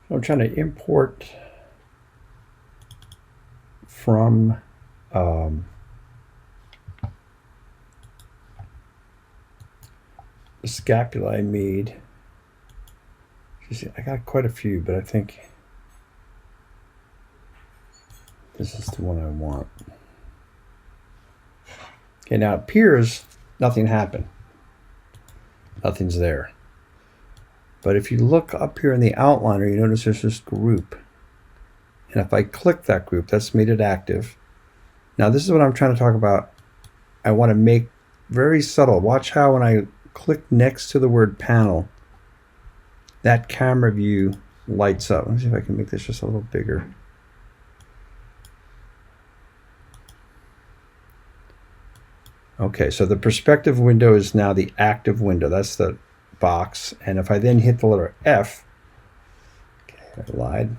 I'm trying to import from the scapula I made. I got quite a few, but I think this is the one I want. Okay, now it appears nothing happened. Nothing's there. But if you look up here in the outliner, you notice there's this group. And if I click that group, that's made it active. Now this is what I'm trying to talk about. I want to make very subtle. Watch how when I click next to the word panel, that camera view lights up. Let me see if I can make this just a little bigger. Okay, so the perspective window is now the active window. That's the box. And if I then hit the letter F, okay, I lied.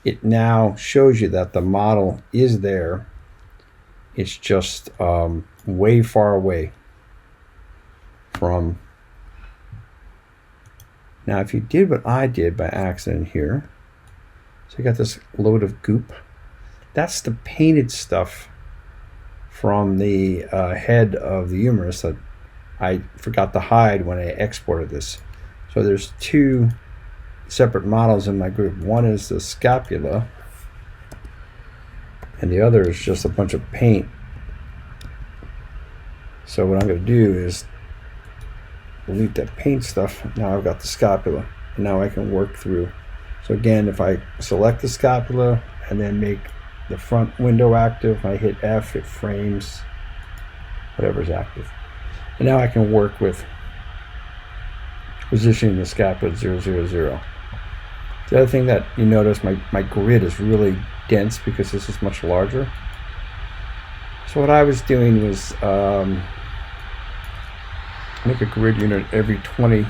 It now shows you that the model is there. It's just way far away from. Now, if you did what I did by accident here, so you got this load of goop. That's the painted stuff from the head of the humerus that I forgot to hide when I exported this. So there's two separate models in my group. One is the scapula, and the other is just a bunch of paint. So what I'm going to do is delete that paint stuff. Now I've got the scapula, and now I can work through. So again, if I select the scapula and then make the front window active, I hit F, it frames whatever's active. And now I can work with positioning the scapula at 0, 0, 0. The other thing that you notice, my grid is really dense because this is much larger. So what I was doing was make a grid unit every 20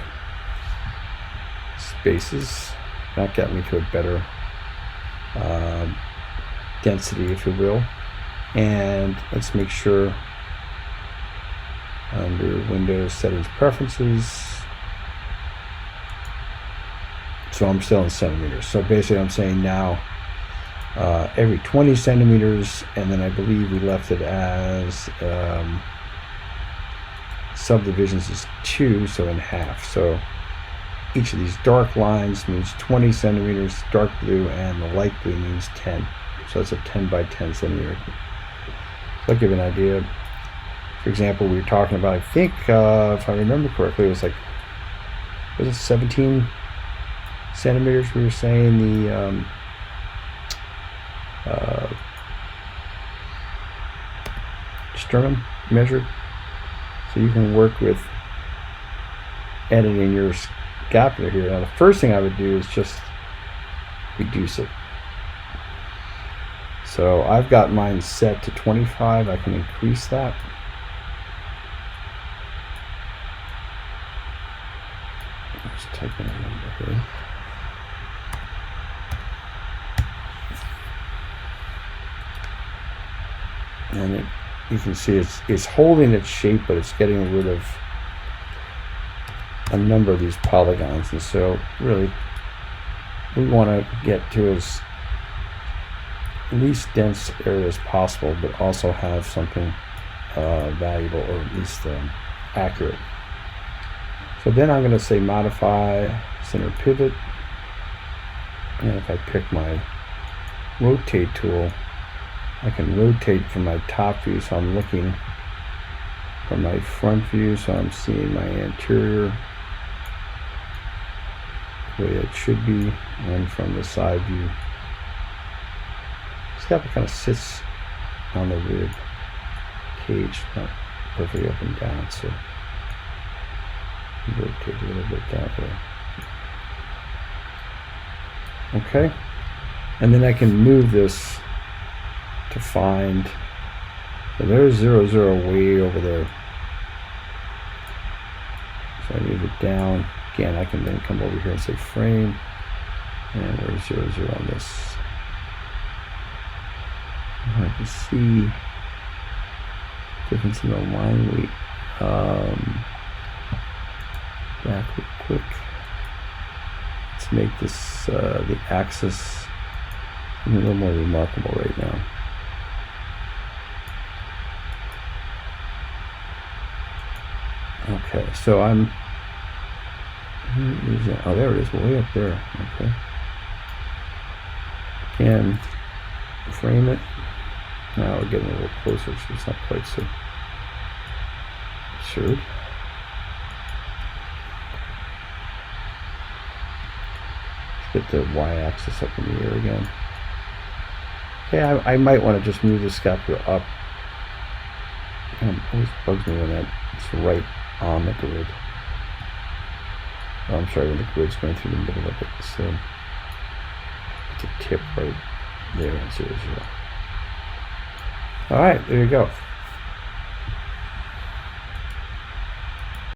spaces. That got me to a better density, if you will. And let's make sure under Windows Settings Preferences. So I'm still in centimeters. So basically I'm saying now every 20 centimeters, and then I believe we left it as subdivisions is 2, so in half. So each of these dark lines means 20 centimeters, dark blue, and the light blue means 10. So that's a 10 by 10 centimeter. So I'll give you an idea. For example, we were talking about, I think, if I remember correctly, it was like, was it 17 centimeters we were saying the sternum measured. So you can work with editing your scapula here. Now the first thing I would do is just reduce it. So I've got mine set to 25. I can increase that. Let's type in a number here. And you can see it's holding its shape, but it's getting rid of a number of these polygons. And so really we want to get to as least dense area as possible, but also have something valuable, or at least accurate. So then I'm going to say modify center pivot, and if I pick my rotate tool, I can rotate from my top view, so I'm looking from my front view, so I'm seeing my anterior the way it should be, and from the side view. Scapula kind of sits on the rib cage, not perfectly up and down, so rotate a little bit that way. Okay, and then I can move this to find, so there's 0, 0 way over there. So I move it down. Again, I can then come over here and say frame, and where's 0, 0 on this? I can see difference in the line weight. Back real quick. Let's Let's make this the axis a little more remarkable right now. Okay, so I'm using, oh, there it is, way up there. Okay. Again, frame it. Now we're getting a little closer, so it's not quite so absurd. Let's get the y-axis up in the air again. Okay, I might want to just move the scapula up. It always bugs me when that's right on the grid. Oh, I'm sorry, when the grid's going through the middle of it. So it's a tip right there on 0, 0. All right, there you go.